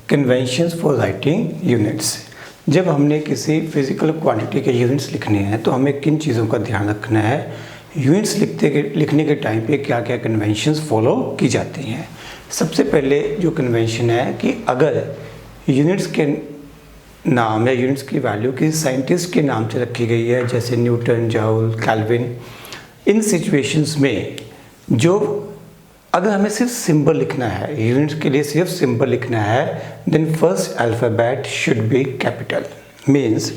Conventions for writing units. जब हमने किसी फिजिकल क्वांटिटी के यूनिट्स लिखने हैं तो हमें किन चीज़ों का ध्यान रखना है, यूनिट्स लिखने के टाइम पे क्या क्या कन्वेंशंस फॉलो की जाती हैं। सबसे पहले जो कन्वेंशन है कि अगर यूनिट्स के नाम या यूनिट्स की वैल्यू किसी साइंटिस्ट के नाम से रखी गई है, जैसे न्यूटन, जॉल, केल्विन, इन सिचुएशंस में जो अगर हमें सिर्फ सिंबल लिखना है, यूनिट्स के लिए सिर्फ सिंबल लिखना है, then first alphabet should be capital. Means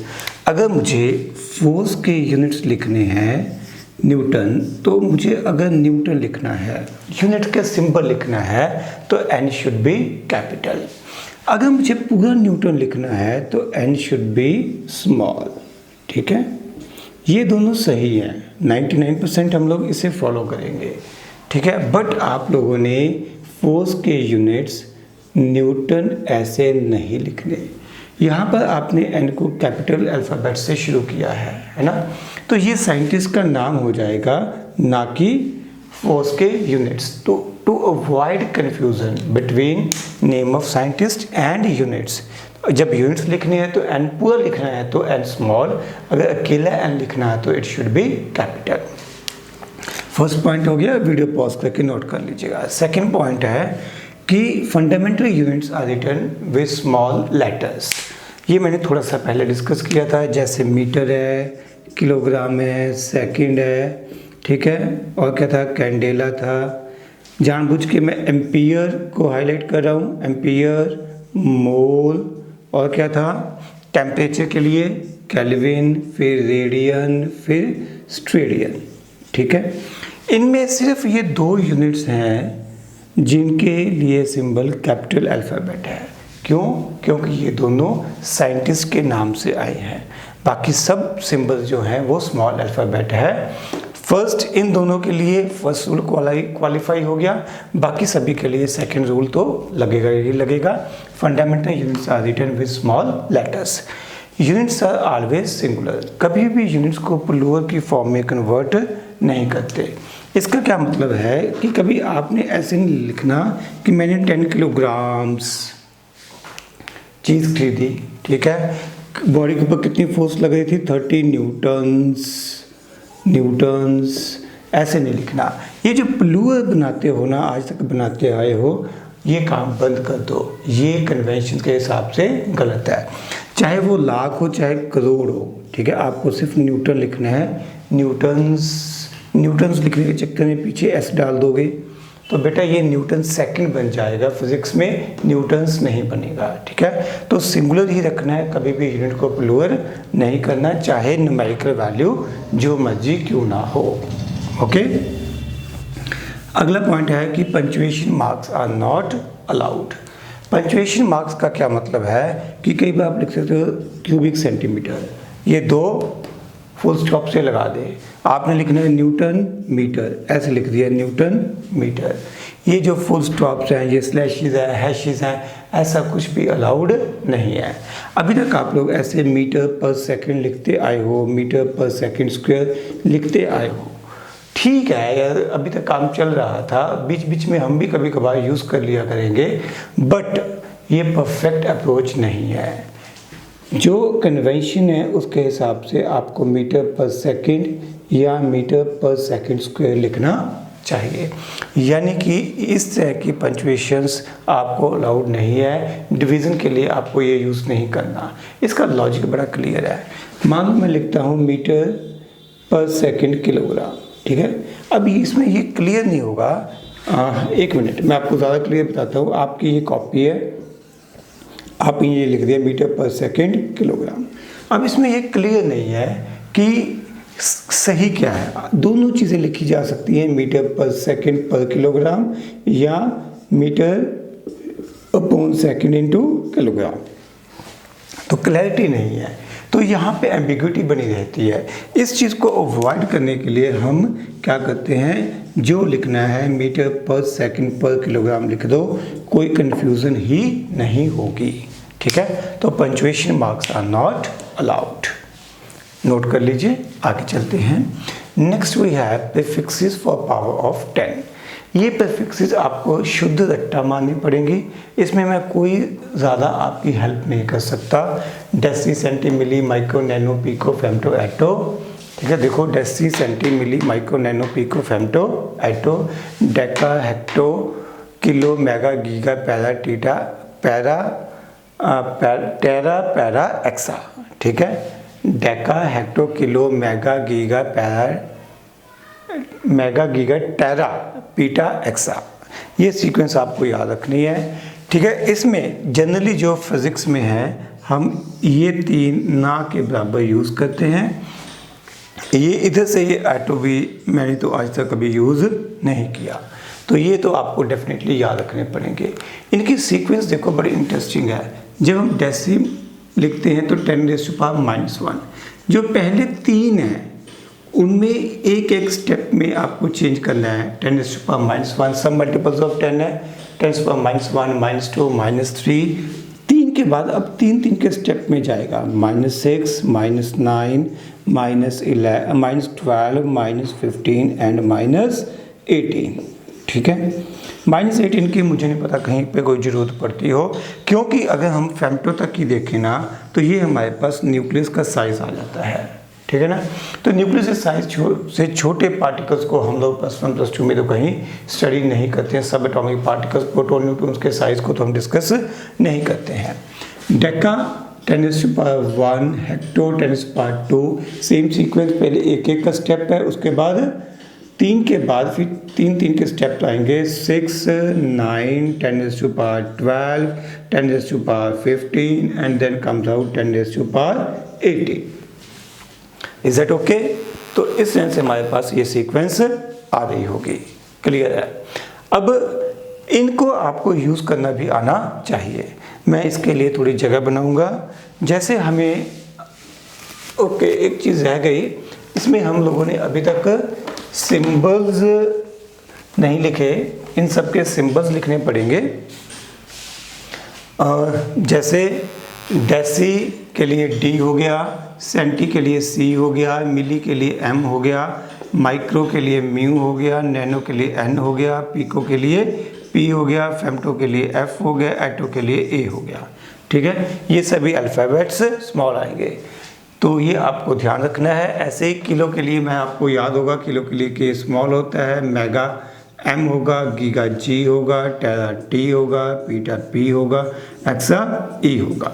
अगर मुझे फोर्स के यूनिट्स लिखने हैं न्यूटन, तो मुझे अगर न्यूटन लिखना है, यूनिट का सिंबल लिखना है, तो एन शुड बी कैपिटल। अगर मुझे पूरा न्यूटन लिखना है तो एन शुड बी स्मॉल। ठीक है, ये दोनों सही हैं, 99% हम लोग इसे फॉलो करेंगे। ठीक है, बट आप लोगों ने फोर्स के यूनिट्स न्यूटन ऐसे नहीं लिखने। यहाँ पर आपने एन को कैपिटल अल्फ़ाबेट से शुरू किया है ना, तो ये साइंटिस्ट का नाम हो जाएगा, ना कि फोर्स के यूनिट्स। तो to avoid confusion between name of scientist and units, जब यूनिट्स लिखनी है तो एन पूरा लिखना है तो एन स्मॉल, अगर अकेला एन लिखना है तो it should be capital. First point हो गया, वीडियो पॉज करके नोट कर लीजिएगा। सेकंड पॉइंट है कि fundamental units are written with small letters. ये मैंने थोड़ा सा पहले डिस्कस किया था, जैसे मीटर है, किलोग्राम है, सेकंड है, ठीक है, और क्या था, कैंडेला था। जानबूझ के मैं एम्पियर को हाईलाइट कर रहा हूँ, एम्पियर, मोल, और क्या था, टेम्परेचर के लिए केल्विन, फिर रेडियन, फिर स्टेडियन। ठीक है, इनमें सिर्फ ये दो यूनिट्स हैं जिनके लिए सिंबल कैपिटल अल्फ़ाबेट है। क्यों? क्योंकि ये दोनों साइंटिस्ट के नाम से आए हैं, बाकी सब सिंबल्स जो हैं वो स्मॉल अल्फ़ाबेट है। फर्स्ट इन दोनों के लिए फर्स्ट रूल क्वालिफाई हो गया, बाकी सभी के लिए सेकंड रूल तो लगेगा ही लगेगा। Fundamental units are written with small letters. Units are always singular, कभी भी यूनिट्स को प्लूरल की फॉर्म में कन्वर्ट नहीं करते। इसका क्या मतलब है कि कभी आपने ऐसे नहीं लिखना कि मैंने 10 किलोग्राम्स चीज़ खरीदी, ठीक है, बॉडी के ऊपर कितनी फोर्स लग रही थी, 30 न्यूटन्स, ऐसे नहीं लिखना। ये जो प्लूरल बनाते हो ना, आज तक बनाते आए हो, ये काम बंद कर दो, ये कन्वेंशन के हिसाब से गलत है। चाहे वो लाख हो चाहे करोड़ हो, ठीक है, आपको सिर्फ न्यूटन लिखना है। न्यूटन्स लिखने के चक्कर में पीछे एस डाल दोगे तो बेटा ये न्यूटन सेकंड बन जाएगा, फिजिक्स में न्यूटन्स नहीं बनेगा। ठीक है, तो सिंगुलर ही रखना है, कभी भी यूनिट को प्लूरल नहीं करना, चाहे न्यूमेरिकल वैल्यू जो मर्जी क्यों ना हो। ओके, अगला पॉइंट है कि punctuation marks are not allowed. Punctuation marks का क्या मतलब है कि कई बार आप लिख सकते हो क्यूबिक सेंटीमीटर, ये दो फुल स्टॉप से लगा दे, आपने लिखना है न्यूटन मीटर, ऐसे लिख दिया न्यूटन मीटर। ये जो फुल स्टॉप्स हैं, ये स्लैशेस हैं, हैशेस हैं, ऐसा कुछ भी अलाउड नहीं है। अभी तक आप लोग ऐसे मीटर पर सेकंड लिखते आए हो, मीटर पर सेकंड स्क्वायर लिखते आए हो, ठीक है यार, अभी तक काम चल रहा था, बीच बीच में हम भी कभी कभार यूज़ कर लिया करेंगे, बट ये परफेक्ट अप्रोच नहीं है। जो कन्वेंशन है उसके हिसाब से आपको मीटर पर सेकंड या मीटर पर सेकंड स्क्वायर लिखना चाहिए, यानी कि इस तरह की पंक्चुएशंस आपको अलाउड नहीं है। डिवीज़न के लिए आपको ये यूज़ नहीं करना। इसका लॉजिक बड़ा क्लियर है। मान लो मैं लिखता हूँ मीटर पर सेकंड किलोग्राम, ठीक है, अभी इसमें ये क्लियर नहीं होगा। एक मिनट, मैं आपको ज़्यादा क्लियर बताता हूँ। आपकी ये कॉपी है, आप ये लिख दिया मीटर पर सेकंड किलोग्राम। अब इसमें ये क्लियर नहीं है कि सही क्या है। दोनों चीज़ें लिखी जा सकती हैं, मीटर पर सेकंड पर किलोग्राम या metre upon second into kilogram, तो क्लैरिटी नहीं है, तो यहाँ पे एम्बिग्युइटी बनी रहती है। इस चीज़ को अवॉइड करने के लिए हम क्या करते हैं, जो लिखना है मीटर पर सेकंड पर किलोग्राम लिख दो, कोई कन्फ्यूज़न ही नहीं होगी। ठीक है, तो punctuation marks are not allowed, note कर लीजिए। आगे चलते हैं। Next we have prefixes for power of 10। ये प्रीफिक्सेस आपको शुद्ध रट्टा माननी पड़ेंगी, इसमें मैं कोई ज़्यादा आपकी हेल्प नहीं कर सकता। Deci, centi, milli, micro, nano, pico, femto, atto, ठीक है। देखो deci, centi, milli, micro, nano, pico, femto, atto, deca, hecto, kilo, mega, giga, para, peta, tera, para, exa, ठीक है। Deca, hecto, kilo, mega, giga, tera, peta, exa, ये sequence आपको याद रखनी है, ठीक है। इसमें जनरली जो फिज़िक्स में है हम ये 3 ना के बराबर यूज़ करते हैं। ये इधर से ये एटो भी मैंने तो आज तक कभी यूज़ नहीं किया, तो ये तो आपको डेफिनेटली याद रखने पड़ेंगे। इनकी सीक्वेंस देखो बड़ी इंटरेस्टिंग है। जब हम डेसी लिखते हैं तो 10⁻⁻1, जो पहले 3 हैं उनमें एक एक स्टेप में आपको चेंज करना है। 10⁻⁻1 सब मल्टीपल्स ऑफ 10 है, 10⁻⁻1, -2, -3, 3 के बाद अब 3 के स्टेप में जाएगा, -6, -9, -11, -12, -15 एंड -18, ठीक है। -18 की मुझे नहीं पता कहीं पे कोई ज़रूरत पड़ती हो, क्योंकि अगर हम फेम्टो तक की देखें ना तो ये हमारे पास न्यूक्लियस का साइज़ आ जाता है, ठीक है ना। तो न्यूक्लियस के साइज से छोटे पार्टिकल्स को हम लोग +1 +2 में तो कहीं स्टडी नहीं करते हैं। सब एटॉमिक पार्टिकल्स, प्रोटॉन, न्यूट्रॉन्स के साइज को तो हम डिस्कस नहीं करते हैं। डेका 10⁻1, हेक्टो 10⁻2, सेम सीक्वेंस, पहले एक का स्टेप है, उसके बाद 3 के बाद फिर 3 के स्टेप आएंगे, 6, 9, 10⁻12, 10⁻15 and then comes out 10⁻18। Is that okay? तो इस सेंस से हमारे पास ये सीक्वेंस आ रही होगी, क्लियर है। अब इनको आपको यूज़ करना भी आना चाहिए। मैं इसके लिए थोड़ी जगह बनाऊंगा। जैसे हमें ओके एक चीज़ रह गई, इसमें हम लोगों ने अभी तक सिंबल्स नहीं लिखे, इन सब के सिंबल्स लिखने पड़ेंगे। जैसे डेसी के लिए D हो गया, सेंटी के लिए C हो गया, मिली के लिए M हो गया, माइक्रो के लिए म्यू हो गया, नैनो के लिए N हो गया, पिको के लिए P हो गया, फेम्टो के लिए F हो गया, एटो के लिए A हो गया, ठीक है। ये सभी अल्फ़ाबेट्स स्मॉल आएंगे, तो ये आपको ध्यान रखना है। ऐसे ही किलो के लिए मैं आपको याद होगा, किलो के लिए K स्मॉल होता है, मेगा M होगा, गीगा G होगा, टेरा T होगा, पीटा P होगा, एक्सा E होगा,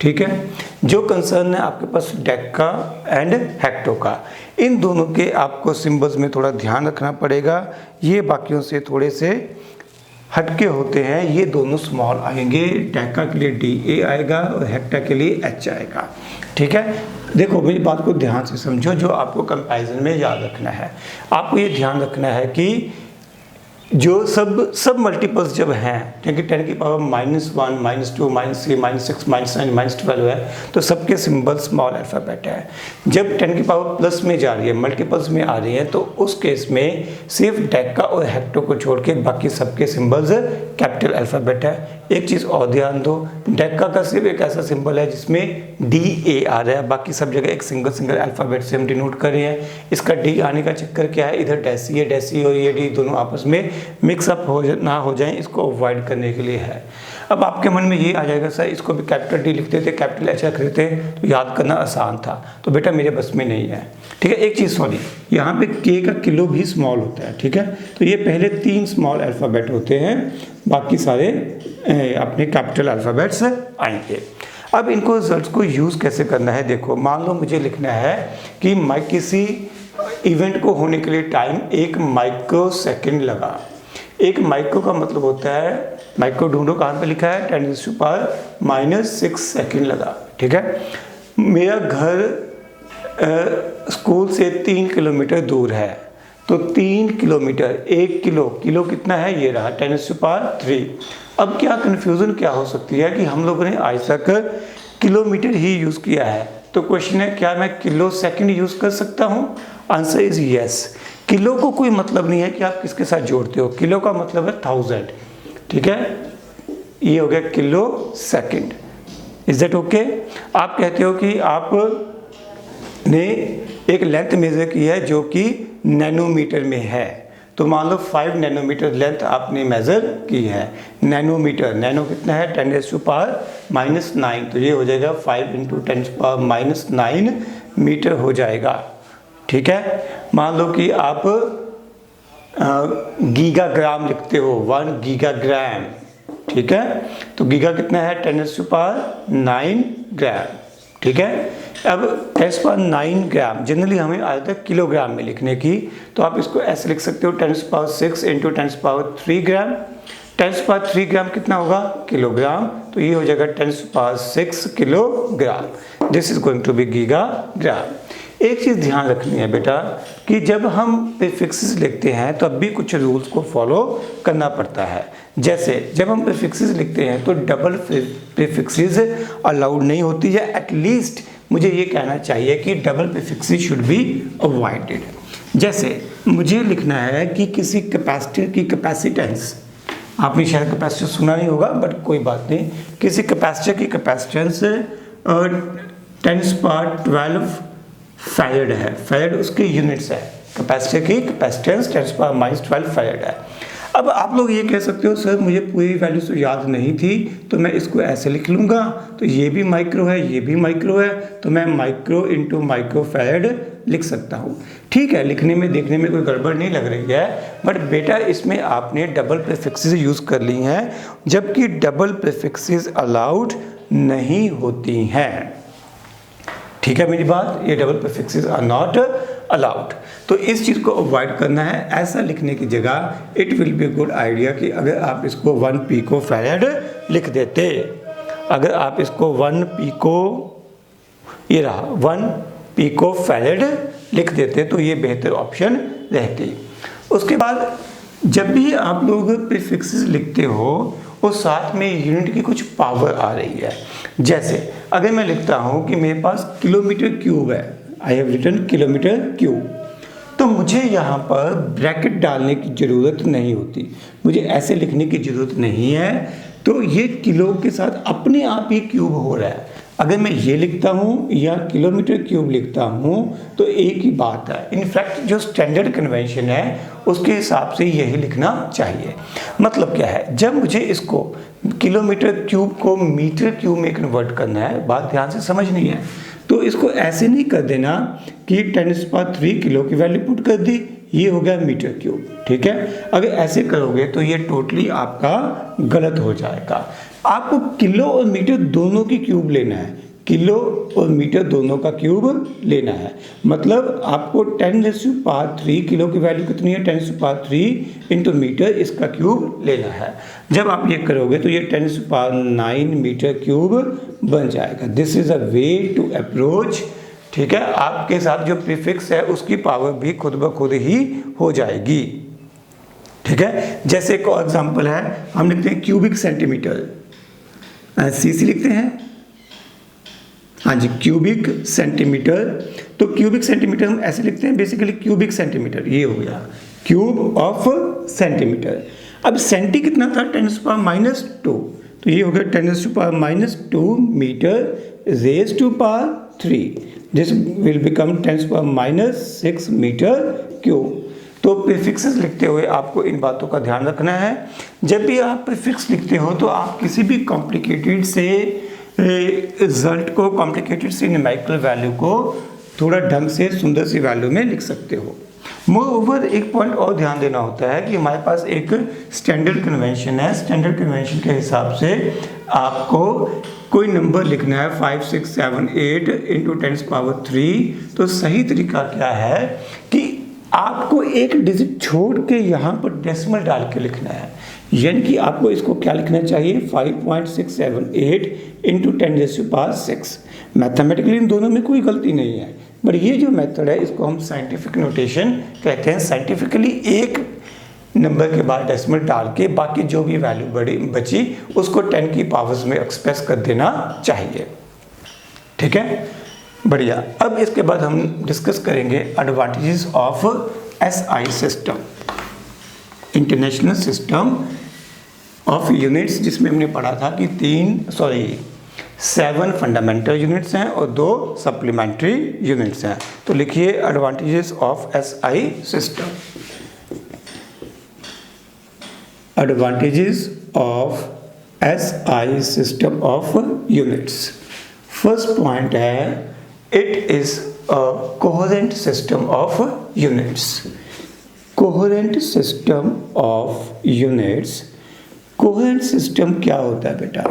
ठीक है। जो कंसर्न है आपके पास डेका एंड हेक्टो का, इन दोनों के आपको सिंबल्स में थोड़ा ध्यान रखना पड़ेगा। ये बाकियों से थोड़े से हटके होते हैं, ये दोनों स्मॉल आएंगे। डेका के लिए DA आएगा और हेक्टा के लिए H आएगा, ठीक है। देखो मेरी बात को ध्यान से समझो, जो आपको कंपैरिजन में याद रखना है, आपको ये ध्यान रखना है कि जो सब मल्टीपल्स जब हैं, क्योंकि 10⁻⁻1, -2, -3, -6, -9, -12 है, तो सबके सिंबल स्मॉल अल्फ़ाबेट है। जब 10⁻+ में जा रही है, मल्टीपल्स में आ रही है, तो उस केस में सिर्फ डेका और हेक्टो को छोड़ के बाकी सबके सिंबल्स कैपिटल अल्फ़ाबेट है। एक चीज़ और ध्यान दो, डेका का सिर्फ एक ऐसा सिंबल है जिसमें DA आ रहा है, बाकी सब जगह एक सिंगल अल्फ़ाबेट से हम डिनोट कर रहे हैं। इसका D आने का चक्कर क्या है, इधर डेसी और ये D दोनों आपस में मिक्सअप ना हो जाएं, इसको अवॉइड करने के लिए है। अब आपके मन में ये आ जाएगा सर इसको भी कैपिटल D लिखते थे, कैपिटल H रख देते तो याद करना आसान था, तो बेटा मेरे बस में नहीं है, ठीक है। एक चीज़ सॉरी, यहाँ पे K का किलो भी स्मॉल होता है, ठीक है। तो ये पहले 3 स्मॉल अल्फ़ाबेट होते हैं, बाकी सारे अपने कैपिटल अल्फ़ाबेट्स आएंगे। अब इनको रिजल्ट्स को यूज़ कैसे करना है, देखो मान लो मुझे लिखना है कि किसी इवेंट को होने के लिए टाइम 1 माइक्रो सेकेंड लगा। 1 माइक्रो का मतलब होता है, माइक्रो ढूंढो कहाँ पे लिखा है, 10⁻⁻6 सेकेंड लगा, ठीक है। मेरा घर स्कूल से 3 किलोमीटर दूर है, तो 3 किलोमीटर 1 किलो कितना है, ये रहा 10⁻3। अब क्या कन्फ्यूज़न क्या हो सकती है कि हम लोगों ने आज तक किलोमीटर ही यूज़ किया है, तो क्वेश्चन है क्या मैं किलो सेकंड यूज़ कर सकता हूँ? Answer is yes. किलो को कोई मतलब नहीं है कि आप किसके साथ जोड़ते हो, किलो का मतलब है 1000, ठीक है। ये हो गया kilo second, is that okay? आप कहते हो कि आप ने एक लेंथ मेज़र की है जो कि नैनोमीटर में है, तो मान लो 5 नैनोमीटर लेंथ आपने मेज़र की है। नैनोमीटर, नैनो कितना है 10⁻⁹ तो ये हो जाएगा 5 × 10⁻⁹ मीटर हो जाएगा। ठीक है, मान लो कि आप गीगाग्राम लिखते हो, 1 गीगाग्राम। ठीक है, तो गीगा कितना है 10⁻⁹ ग्राम। ठीक है, अब 10⁻⁹ ग्राम जनरली हमें आदत है किलोग्राम में लिखने की, तो आप इसको ऐसे लिख सकते हो 10⁻⁶ × 10⁻3 ग्राम। 10⁻3 ग्राम कितना होगा किलोग्राम, तो ये हो जाएगा 10⁻6 kilogram. This is going to be gigagram. एक चीज़ ध्यान रखनी है बेटा कि जब हम प्रीफिक्सेस लिखते हैं तो अब भी कुछ रूल्स को फॉलो करना पड़ता है। जैसे जब हम प्रीफिक्सेस लिखते हैं तो डबल प्रीफिक्सेस अलाउड नहीं होती है। एटलीस्ट मुझे ये कहना चाहिए कि double prefixes should be avoided. जैसे मुझे लिखना है कि किसी कैपेसिटर की कैपेसिटेंस, आपने शायद कैपेसिटर सुना नहीं होगा बट कोई बात नहीं, किसी कैपेसिटर की कैपेसिटेंस 10⁻12 फैरड है। फैरड उसके यूनिट्स है, कैपेसिटर की कैपेसिटेंस 10⁻12 फैरड है। अब आप लोग ये कह सकते हो सर मुझे पूरी वैल्यू तो याद नहीं थी, तो मैं इसको ऐसे लिख लूँगा, तो ये भी माइक्रो है ये भी माइक्रो है, तो मैं माइक्रो × माइक्रो फैरड लिख सकता हूँ। ठीक है, लिखने में देखने में कोई गड़बड़ नहीं लग रही है, बट बेटा इसमें आपने डबल प्रीफिक्सेस यूज़ कर ली हैं, जबकि डबल प्रीफिक्सेस अलाउड नहीं होती हैं। ठीक है मेरी बात, ये double prefixes are not allowed. तो इस चीज़ को अवॉइड करना है। ऐसा लिखने की जगह it will be good idea कि अगर आप इसको 1 पिको फैरड लिख देते, अगर आप इसको 1 पिको, ये रहा 1 पिको फैरड लिख देते तो ये बेहतर ऑप्शन रहती। उसके बाद जब भी आप लोग प्रीफिक्सेस लिखते हो और साथ में यूनिट की कुछ पावर आ रही है, जैसे अगर मैं लिखता हूँ कि मेरे पास किलोमीटर क्यूब है, I have written kilometre cube, तो मुझे यहाँ पर ब्रैकेट डालने की ज़रूरत नहीं होती, मुझे ऐसे लिखने की ज़रूरत नहीं है। तो ये किलो के साथ अपने आप ही क्यूब हो रहा है। अगर मैं ये लिखता हूँ या किलोमीटर क्यूब लिखता हूँ तो एक ही बात है। इनफैक्ट जो स्टैंडर्ड कन्वेंशन है उसके हिसाब से यही लिखना चाहिए। मतलब क्या है, जब मुझे इसको किलोमीटर क्यूब को मीटर क्यूब में कन्वर्ट करना है, बात ध्यान से समझनी है, तो इसको ऐसे नहीं कर देना कि 10⁻3 किलो की वैल्यू पुट कर दी, ये हो गया मीटर क्यूब। ठीक है, अगर ऐसे करोगे तो ये टोटली आपका गलत हो जाएगा। आपको किलो और मीटर दोनों की क्यूब लेना है, किलो और मीटर दोनों का क्यूब लेना है। मतलब आपको 10⁻3 किलो की वैल्यू कितनी है 10⁻3 इंटू मीटर, इसका क्यूब लेना है। जब आप ये करोगे तो ये 10⁹ मीटर क्यूब बन जाएगा। This is a way to approach. ठीक है, आपके साथ जो प्रीफिक्स है उसकी पावर भी खुद ब खुद ही हो जाएगी। ठीक है, जैसे एक और एग्जाम्पल है, हम लिखते हैं क्यूबिक सेंटीमीटर, सीसी लिखते हैं, हाँ जी क्यूबिक सेंटीमीटर। तो क्यूबिक सेंटीमीटर हम ऐसे लिखते हैं, बेसिकली क्यूबिक सेंटीमीटर ये हो गया क्यूब ऑफ सेंटीमीटर। अब सेंटी कितना था 10⁻², तो ये हो गया 10⁻² metre raise to power 3, this will become 10⁻6 metre cube. तो प्रीफिक्सेस लिखते हुए आपको इन बातों का ध्यान रखना है। जब भी आप प्रीफिक्स लिखते हो तो आप किसी भी कॉम्प्लिकेटेड से रिजल्ट को, कॉम्प्लिकेटेड से न्यूमेरिकल वैल्यू को थोड़ा ढंग से सुंदर सी वैल्यू में लिख सकते हो। मोर ओवर एक पॉइंट और ध्यान देना होता है कि हमारे पास एक स्टैंडर्ड कन्वेंशन है। स्टैंडर्ड कन्वेंशन के हिसाब से आपको कोई नंबर लिखना है 5, 6, 7, 8 इंटू 10⁻3, तो सही तरीका क्या है कि आपको एक डिजिट छोड़ के यहाँ पर डेसिमल डाल के लिखना है। यानी कि आपको इसको क्या लिखना चाहिए 5.678 इंटू 10⁻6। मैथमेटिकली इन दोनों में कोई गलती नहीं है, बट ये जो मेथड है इसको हम साइंटिफिक नोटेशन कहते हैं। साइंटिफिकली एक नंबर के बाद डेसिमल डाल के बाकी जो भी वैल्यू बची उसको 10 की पावर्स में एक्सप्रेस कर देना चाहिए। ठीक है, बढ़िया। अब इसके बाद हम डिस्कस करेंगे advantages of SI system, international system of units, जिसमें हमने पढ़ा था कि 7 फंडामेंटल यूनिट्स हैं और 2 सप्लीमेंट्री यूनिट्स हैं। तो लिखिए advantages of SI system. advantages of SI system of units. First point है it is a coherent system of units. Coherent system of units. Coherent system क्या होता है बेटा?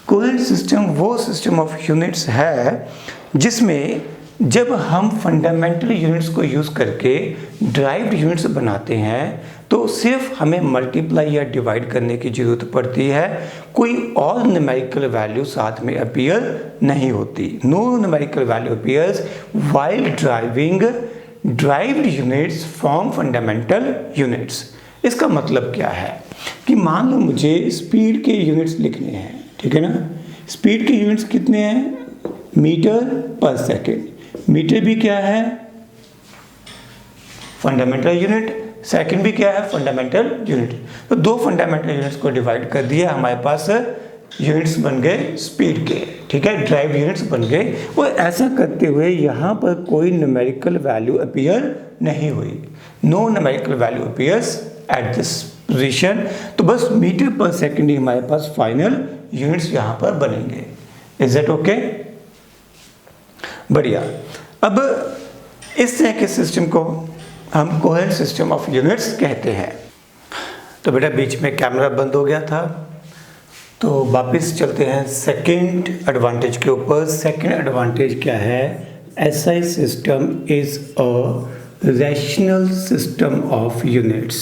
Coherent system वो system of units है जिसमें जब हम फंडामेंटल यूनिट्स को यूज़ करके ड्राइव्ड यूनिट्स बनाते हैं तो सिर्फ हमें मल्टीप्लाई या डिवाइड करने की ज़रूरत पड़ती है, कोई और न्यूमेरिकल वैल्यू साथ में अपीयर नहीं होती. No numerical value appears while derived units from fundamental units. इसका मतलब क्या है कि मान लो मुझे स्पीड के यूनिट्स लिखने हैं, ठीक है ना. स्पीड के यूनिट्स कितने हैं? मीटर पर सेकेंड. मीटर भी क्या है? Fundamental unit. सेकंड भी क्या है? Fundamental unit. तो दो फंडामेंटल यूनिट्स को डिवाइड कर दिया, हमारे पास यूनिट्स बन गए स्पीड के, ठीक है, ड्राइव यूनिट्स बन गए. और ऐसा करते हुए यहाँ पर कोई न्यूमेरिकल वैल्यू अपीयर नहीं हुई. No numerical value appears at this position. तो बस मीटर पर सेकेंड ही हमारे पास फाइनल यूनिट्स यहाँ पर बनेंगे. Is that okay? बढ़िया. अब इस तरह के सिस्टम को हम कोहेरेंट सिस्टम ऑफ यूनिट्स कहते हैं. तो बेटा बीच में कैमरा बंद हो गया था, तो वापस चलते हैं सेकंड एडवांटेज के ऊपर. सेकंड एडवांटेज क्या है? SI system is a rational system of units.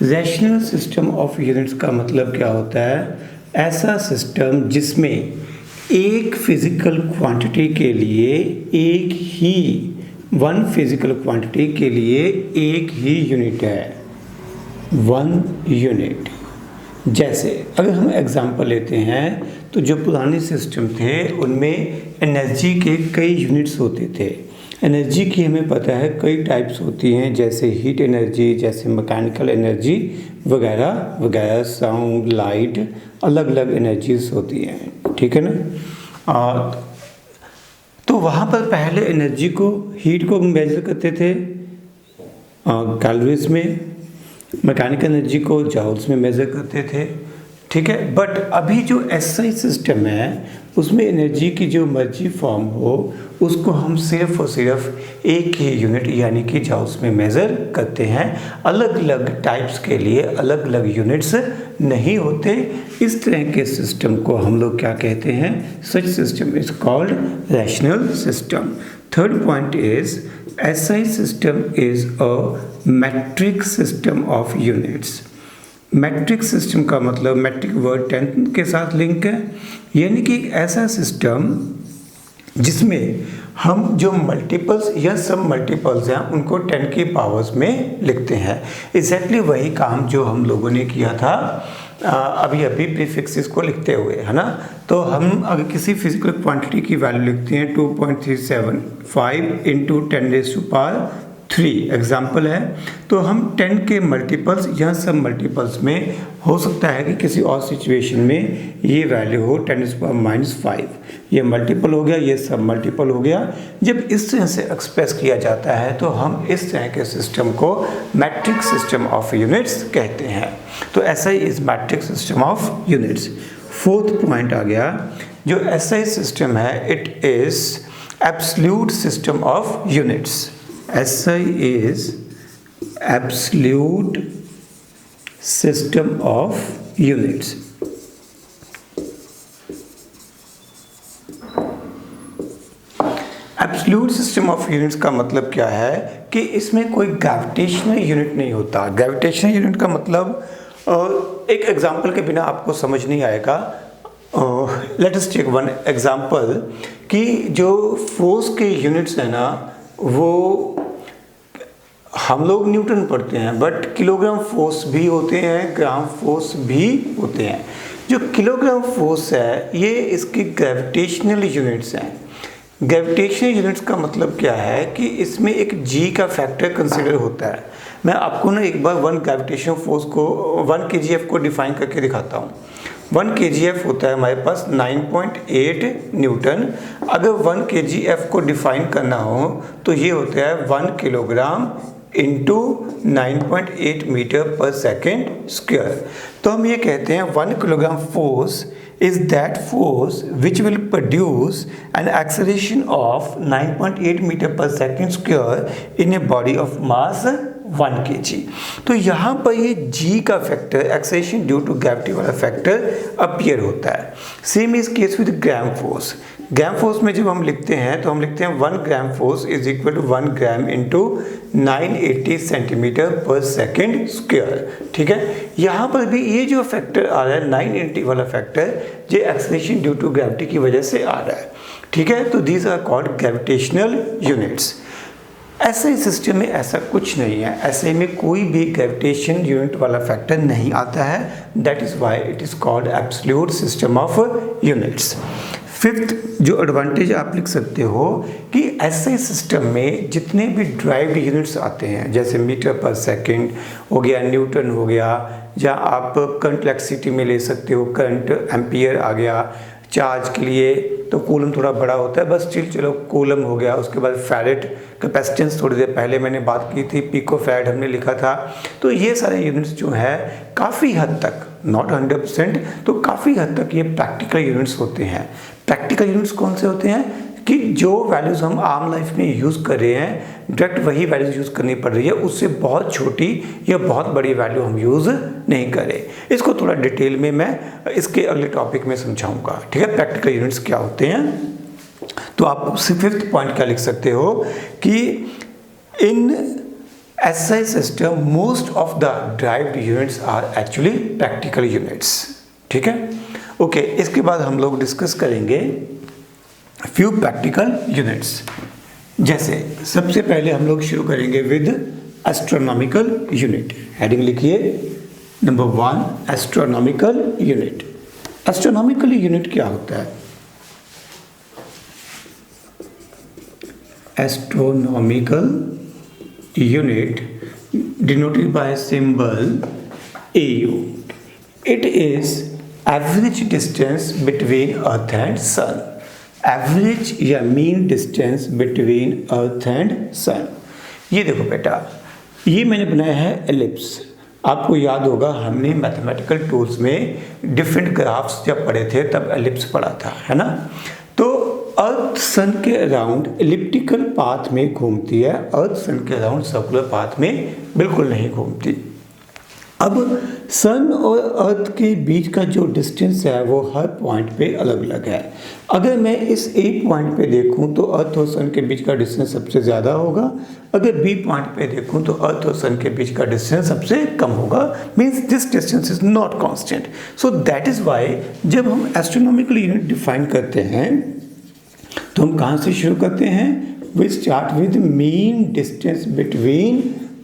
Rational system of units का मतलब क्या होता है? ऐसा सिस्टम जिसमें एक फिजिकल क्वांटिटी के लिए वन फिजिकल क्वांटिटी के लिए एक ही यूनिट है, वन यूनिट. जैसे अगर हम एग्जांपल लेते हैं तो जो पुराने सिस्टम थे उनमें एनर्जी के कई यूनिट्स होते थे. एनर्जी की हमें पता है कई टाइप्स होती हैं, जैसे हीट एनर्जी, जैसे मैकेनिकल एनर्जी वगैरह वगैरह, साउंड, लाइट, अलग अलग एनर्जीज होती हैं, ठीक है ना. तो वहाँ पर पहले एनर्जी को, हीट को मेजर करते थे कैलोरीज में, मैकेनिकल एनर्जी को जूल्स में मेजर करते थे, ठीक है. बट अभी जो एसआई सिस्टम है उसमें एनर्जी की जो मर्जी फॉर्म हो उसको हम सिर्फ और सिर्फ एक ही यूनिट यानी कि जूल्स में मेज़र करते हैं. अलग अलग टाइप्स के लिए अलग अलग यूनिट्स नहीं होते. इस तरह के सिस्टम को हम लोग क्या कहते हैं? Such system is called rational system. Third point is SI system is a metric system of units. Metric system का मतलब मैट्रिक वर्ड 10 के साथ लिंक है, यानी कि एक ऐसा सिस्टम जिसमें हम जो मल्टीपल्स या सब मल्टीपल्स हैं उनको 10 की पावर्स में लिखते हैं. एग्जैक्टली वही काम जो हम लोगों ने किया था अभी प्रीफिक्सेस को लिखते हुए, है ना. तो हम अगर किसी फिजिकल क्वांटिटी की वैल्यू लिखते हैं 2.375 इंटू 10⁻³ एग्जाम्पल है, तो हम 10 के मल्टीपल्स या सब मल्टीपल्स में हो सकता है कि किसी और सिचुएशन में ये वैल्यू हो 10⁻⁵. ये मल्टीपल हो गया, ये सब मल्टीपल हो गया. जब इस तरह से एक्सप्रेस किया जाता है तो हम इस तरह के सिस्टम को मैट्रिक सिस्टम ऑफ यूनिट्स कहते हैं. तो SI is metric system of units. Fourth point आ गया, जो एसआई सिस्टम है it is absolute system of units. SI is absolute system of units. Absolute system of units का मतलब क्या है कि इसमें कोई ग्रेविटेशनल यूनिट नहीं होता. ग्रेविटेशनल यूनिट का मतलब एक एग्जांपल के बिना आपको समझ नहीं आएगा. Let us take one example कि जो फोर्स के यूनिट्स है ना वो हम लोग न्यूटन पढ़ते हैं, बट किलोग्राम फोर्स भी होते हैं, ग्राम फोर्स भी होते हैं. जो किलोग्राम फोर्स है ये इसकी ग्रेविटेशनल यूनिट्स हैं. ग्रेविटेशनल यूनिट्स का मतलब क्या है कि इसमें एक g का फैक्टर कंसिडर होता है. मैं आपको ना एक बार 1 ग्रेविटेशनल फोर्स को 1 kgf को डिफाइन करके दिखाता हूँ. 1 kgf होता है हमारे पास 9.8 न्यूटन. अगर 1 kgf को डिफाइन करना हो तो ये होता है 1 किलोग्राम इंटू 9.8 मीटर पर सेकेंड स्क्वायर। तो हम ये कहते हैं 1 kilogram force is that force which will produce an acceleration of 9.8 meter per second square in a body of mass 1 kg। तो यहाँ पर ये g का factor acceleration due to gravity वाला फैक्टर अपीयर होता है। Same is case with gram force. Gram force में जब हम लिखते हैं तो हम लिखते हैं 1 gram force is equal to 1 gram into 980 centimetre per second square. ठीक है, यहाँ पर भी ये जो फैक्टर आ रहा है 980 वाला फैक्टर, ये एक्सेलेरेशन ड्यू टू ग्रेविटी की वजह से आ रहा है। ठीक है, तो these are called gravitational units. ऐसे सिस्टम में ऐसा कुछ नहीं है, ऐसे में कोई भी ग्रेविटेशन यूनिट वाला फैक्टर नहीं आता है। That is why it is called absolute system of units. Fifth जो एडवांटेज आप लिख सकते हो कि ऐसे सिस्टम में जितने भी ड्राइव्ड यूनिट्स आते हैं, जैसे मीटर पर सेकंड हो गया, न्यूटन हो गया, या आप करंट इलेक्ट्रिसिटी में ले सकते हो, करंट एम्पियर आ गया। चार्ज के लिए तो कूलम थोड़ा बड़ा होता है, बस स्टिल चलो कूलम हो गया। उसके बाद फैरेड कैपेसिटेंस थोड़ी देर पहले मैंने बात की थी, पिको फैरेड हमने लिखा था। तो ये सारे यूनिट्स जो है काफ़ी हद तक, नॉट 100%, तो काफ़ी हद तक ये प्रैक्टिकल यूनिट्स होते हैं। प्रैक्टिकल यूनिट्स कौन से होते हैं कि जो वैल्यूज़ हम आम लाइफ में यूज़ कर रहे हैं, डायरेक्ट वही वैल्यूज़ यूज़ करनी पड़ रही है, उससे बहुत छोटी या बहुत बड़ी वैल्यू हम यूज़ नहीं करें। इसको थोड़ा डिटेल में मैं इसके अगले टॉपिक में समझाऊंगा। ठीक है, प्रैक्टिकल यूनिट्स क्या होते हैं। तो आप फिफ्थ पॉइंट क्या लिख सकते हो कि in SI system most of the derived units are actually practical units. ठीक है, ओके, इसके बाद हम लोग डिस्कस करेंगे फ्यू प्रैक्टिकल यूनिट्स। जैसे सबसे पहले हम लोग शुरू करेंगे विद एस्ट्रोनॉमिकल यूनिट। हेडिंग लिखिए, number 1 astronomical unit. Astronomical unit क्या होता है? Astronomical unit denoted by symbol AU. It is average distance between Earth and Sun. Average या mean distance between Earth and Sun. ये देखो बेटा, ये मैंने बनाया है एलिप्स। आपको याद होगा हमने मैथमेटिकल टूल्स में डिफरेंट ग्राफ्स जब पढ़े थे तब एलिप्स पढ़ा था, है ना। तो अर्थ सन के अराउंड एलिप्टिकल पाथ में घूमती है, अर्थ सन के अराउंड सर्कुलर पाथ में बिल्कुल नहीं घूमती। अब सन और अर्थ के बीच का जो डिस्टेंस है वो हर पॉइंट पे अलग अलग है। अगर मैं इस एक पॉइंट पे देखूं तो अर्थ और सन के बीच का डिस्टेंस सबसे ज़्यादा होगा, अगर बी पॉइंट पे देखूं तो अर्थ और सन के बीच का डिस्टेंस सबसे कम होगा। Means this distance is not constant. So that is why जब हम एस्ट्रोनॉमिकल यूनिट डिफाइन करते हैं तो हम कहाँ से शुरू करते हैं? We start with mean distance between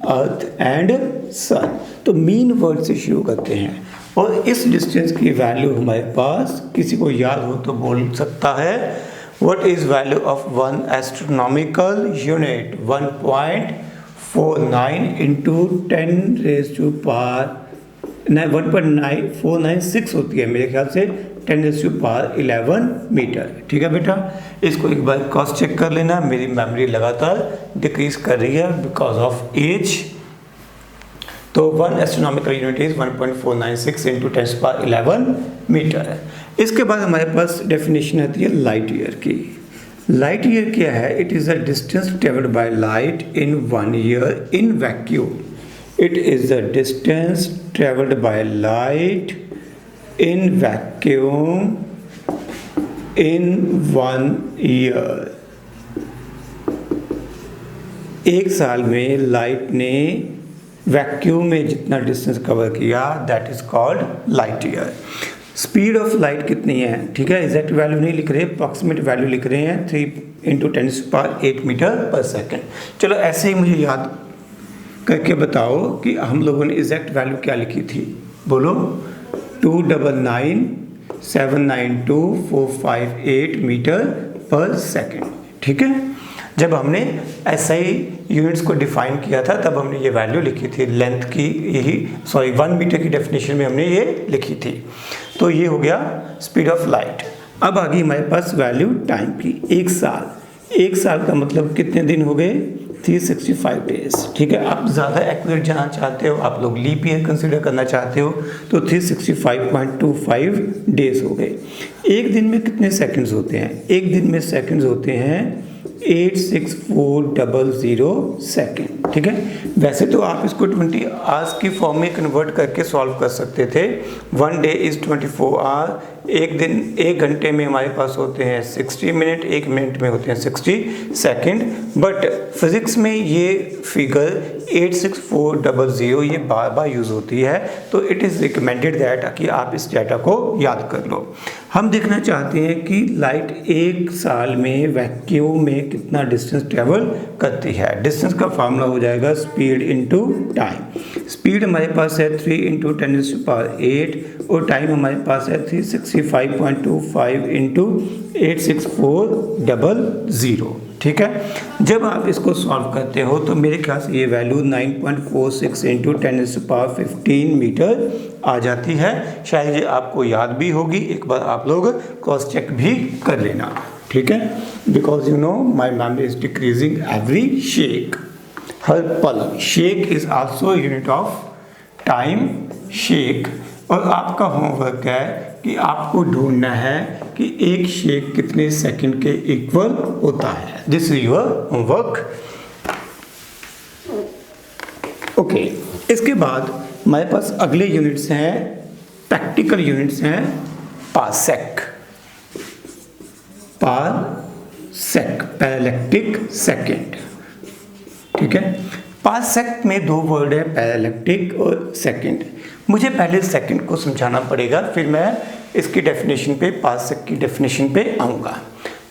earth and sun. तो मीन वर्ड से शुरू करते हैं और इस डिस्टेंस की वैल्यू हमारे पास, किसी को याद हो तो बोल सकता है, what is value of one astronomical unit? 1.49 into 10 raise to power 1.9496 होती है मेरे ख्याल से, 10 रेज़ टू पावर 11 मीटर। ठीक है बेटा, इसको एक बार क्रॉस चेक कर लेना। मेरी मेमोरी लगातार डिक्रीज कर रही है बिकॉज ऑफ एज। तो 1 astronomical unit is 1.496 into 10 power 11 metre है। इसके बाद हमारे पास डेफिनेशन आती है लाइट ईयर की। लाइट ईयर क्या है? It is the distance travelled by light in 1 year in vacuum. It is the distance traveled by light in vacuum in 1 year. एक साल में लाइट ने वैक्यूम में जितना डिस्टेंस कवर किया that is called light year. Speed of light कितनी है? ठीक है, एग्जैक्ट वैल्यू नहीं लिख रहे, अप्रॉक्सीमेट वैल्यू लिख रहे हैं, 3 इंटू 10⁸ मीटर पर सेकेंड। चलो ऐसे ही मुझे याद करके बताओ कि हम लोगों ने एग्जैक्ट वैल्यू क्या लिखी थी, बोलो। 299,792,458 मीटर पर सेकेंड। ठीक है, जब हमने SI यूनिट्स को डिफाइन किया था तब हमने ये वैल्यू लिखी थी, लेंथ की, यही 1 मीटर की डेफिनेशन में हमने ये लिखी थी। तो ये हो गया स्पीड ऑफ लाइट। अब आ गई हमारे पास वैल्यू टाइम की। 1 साल, 1 साल का मतलब कितने दिन हो गए? 365 डेज। ठीक है, आप ज़्यादा एक्यूरेट जानना चाहते हो, आप लोग लीप ईयर कंसिडर करना चाहते हो, तो 365.25 डेज हो गए। एक दिन में कितने सेकंड्स होते हैं? एक दिन में सेकंड्स होते हैं 86400 सेकेंड। ठीक है, वैसे तो आप इसको 20 आवर्स की फॉर्म में कन्वर्ट करके सॉल्व कर सकते थे। 1 डे इज़ 24 आवर। एक दिन, एक घंटे में हमारे पास होते हैं 60 मिनट, एक मिनट में होते हैं 60 सेकेंड। बट फिज़िक्स में ये फिगर 86400 ये बार बार यूज़ होती है, तो इट इज़ रिकमेंडेड दैट कि आप इस डाटा को याद कर लो। हम देखना चाहते हैं कि लाइट एक साल में वैक्यूम में कितना डिस्टेंस ट्रेवल करती है। डिस्टेंस का फार्मूला हो जाएगा स्पीड इनटू टाइम। स्पीड हमारे पास है 3 × 10⁸ और टाइम हमारे पास है 365.25 × 86400। ठीक है, जब आप इसको सॉल्व करते हो तो मेरे ख्याल से ये वैल्यू 9.46 × 10⁻15 मीटर आ जाती है। शायद ये आपको याद भी होगी, एक बार आप लोग क्रॉस चेक भी कर लेना। ठीक है, because you know my memory is decreasing every shake, हर पल। Shake is also unit of time, shake. और आपका होमवर्क है कि आपको ढूंढना है कि एक शेक कितने सेकंड के इक्वल होता है। This is your homework. Okay, इसके बाद हमारे पास अगले यूनिट्स हैं, प्रैक्टिकल यूनिट्स हैं पार्सेक। Parsec, parallactic second. ठीक है, पार्सेक में दो वर्ड है, पैरालैक्टिक और सेकंड। मुझे पहले सेकंड को समझाना पड़ेगा, फिर मैं इसकी डेफिनेशन पे, पार्सेक की डेफिनेशन पे आऊँगा।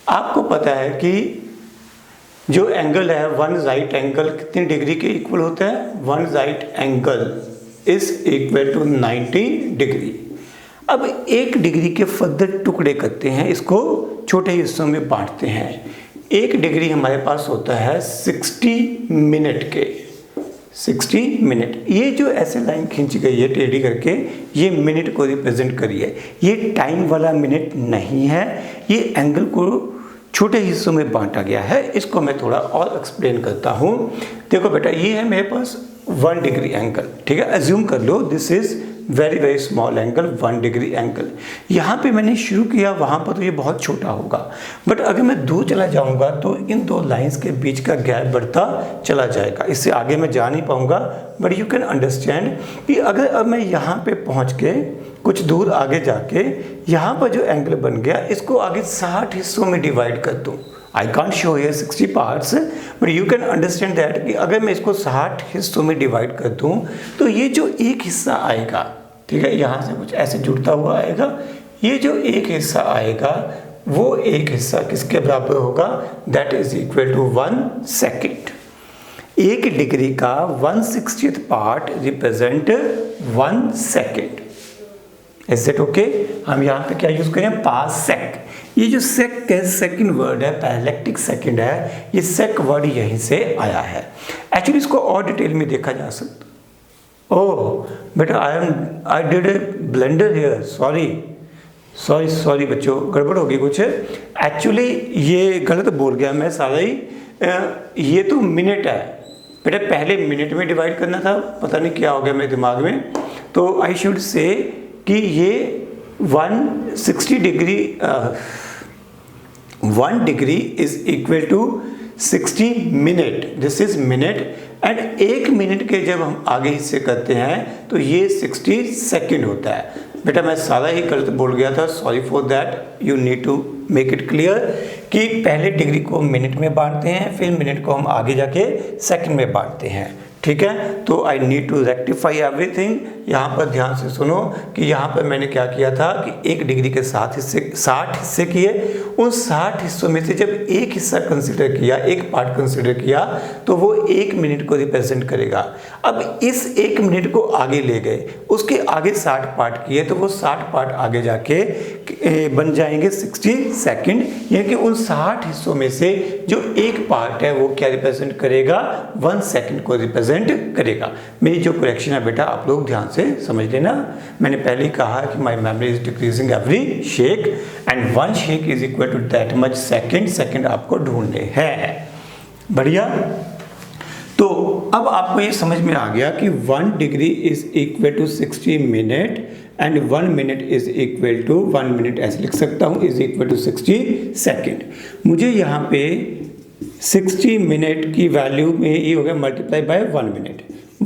आपको पता है कि जो एंगल है, वन राइट एंगल कितनी डिग्री के इक्वल होता है? One right angle is equal to 90 degree. अब 1 डिग्री के फर्दर टुकड़े करते हैं, इसको छोटे हिस्सों में बांटते हैं। 1 डिग्री हमारे पास होता है 60 मिनट के, 60 मिनट। ये जो ऐसे लाइन खींची गई है टेढ़ी करके, ये मिनट को रिप्रेजेंट करी है। ये टाइम वाला मिनट नहीं है, ये एंगल को छोटे हिस्सों में बांटा गया है। इसको मैं थोड़ा और एक्सप्लेन करता हूँ। देखो बेटा, ये है मेरे पास 1 डिग्री एंगल। ठीक है, एज्यूम कर लो this is very very small angle, 1 degree angle. यहाँ पे मैंने शुरू किया, वहाँ पर तो ये बहुत छोटा होगा, बट अगर मैं दूर चला जाऊँगा तो इन दो लाइंस के बीच का गैप बढ़ता चला जाएगा। इससे आगे मैं जा नहीं पाऊँगा, बट यू कैन अंडरस्टैंड कि अगर अब मैं यहाँ पे पहुँच के कुछ दूर आगे जाके यहाँ पर जो एंगल बन गया, इसको आगे 60 हिस्सों में डिवाइड कर दूँ। I can't show here 60 parts, but you can understand that कि अगर मैं इसको 60 हिस्सों में डिवाइड कर दूँ तो ये जो एक हिस्सा आएगा, ठीक है, यहाँ से कुछ ऐसे जुड़ता हुआ आएगा, ये जो एक हिस्सा आएगा वो एक हिस्सा किसके बराबर होगा? That is equal to 1 second. 1 degree का 1/60th part represent 1 second. Is it okay? हम यहाँ पे क्या यूज करें? पार्सेक। ये जो सेक है, सेकंड वर्ड है, पैरालैक्टिक सेकंड है, ये सेक वर्ड यहीं से आया है। एक्चुअली इसको और डिटेल में देखा जा सकता। ओह बेटा, I did a blender here, sorry बच्चों, गड़बड़ होगी कुछ। एक्चुअली ये गलत बोल गया मैं सारा ही। ये तो मिनट है बेटा, पहले मिनट में डिवाइड करना था, पता नहीं क्या हो गया मेरे दिमाग में। तो आई शुड से कि ये 160 degree 1 degree is equal to 60 minute. This is minute. And 1 minute के जब हम आगे हिस्से करते हैं तो ये 60 सेकेंड होता है। बेटा मैं सारा ही गलत बोल गया था, sorry for that. You need to make it clear कि पहले डिग्री को मिनट में बांटते हैं, फिर मिनट को हम आगे जाके सेकंड में बांटते हैं। ठीक है, तो I need to rectify everything. यहाँ पर ध्यान से सुनो कि यहाँ पर मैंने क्या किया था कि 1 डिग्री के 60 हिस्से किए। उन 60 हिस्सों में से जब एक हिस्सा कंसिडर किया, एक पार्ट कंसिडर किया, तो वो 1 मिनट को रिप्रेजेंट करेगा। अब इस 1 मिनट को आगे ले गए, उसके आगे 60 पार्ट किए, तो वो 60 पार्ट आगे जाके बन जाएंगे 60 सेकेंड। यानी कि उन 60 हिस्सों में से जो एक पार्ट है वो क्या रिप्रेजेंट करेगा? 1 सेकेंड को रिप्रेजेंट करेगा। मेरी जो करेक्शन है बेटा आप लोग ध्यान से समझ लेना। मैंने पहले ही कहा कि my memory is decreasing every shake and 1 shake is equal to that much second. Second आपको ढूंढने हैं। बढ़िया, तो अब आपको ये समझ में आ गया कि 1 degree is equal to 60 minute and 1 minute is equal to 1 minute ऐसे लिख सकता हूँ इज इक्वल टू 60 सेकेंड। मुझे यहाँ पे 60 मिनट की वैल्यू में ये हो गया मल्टीप्लाई बाय 1 मिनट।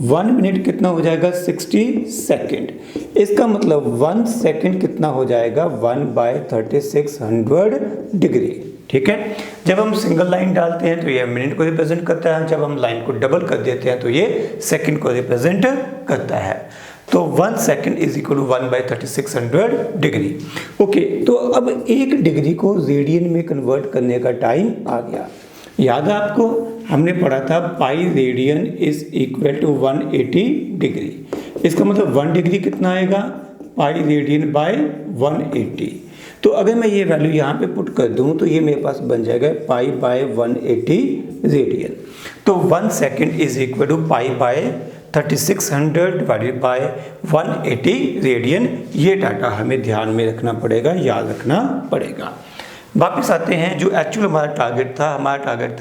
1 मिनट कितना हो जाएगा 60 सेकेंड। इसका मतलब 1 सेकेंड कितना हो जाएगा 1/3600 डिग्री। ठीक है, जब हम सिंगल लाइन डालते हैं तो ये मिनट को रिप्रेजेंट करता है, जब हम लाइन को डबल कर देते हैं तो ये सेकंड को रिप्रेजेंट करता है। तो 1 second is equal to 1/3600 degree. Okay, तो अब 1 डिग्री को रेडियन में कन्वर्ट करने का टाइम आ गया। याद है आपको, हमने पढ़ा था pi radian is equal to 180 degree. इसका मतलब 1 डिग्री कितना आएगा पाई रेडियन बाय 180। तो अगर मैं ये वैल्यू यहाँ पे पुट कर दूँ तो ये मेरे पास बन जाएगा पाई बाय 180 रेडियन। तो 1 second is equal to pi by 3600 divided by 180 radian. ये डाटा हमें ध्यान में रखना पड़ेगा, याद रखना पड़ेगा। वापस आते हैं, जो एक्चुअल हमारा टारगेट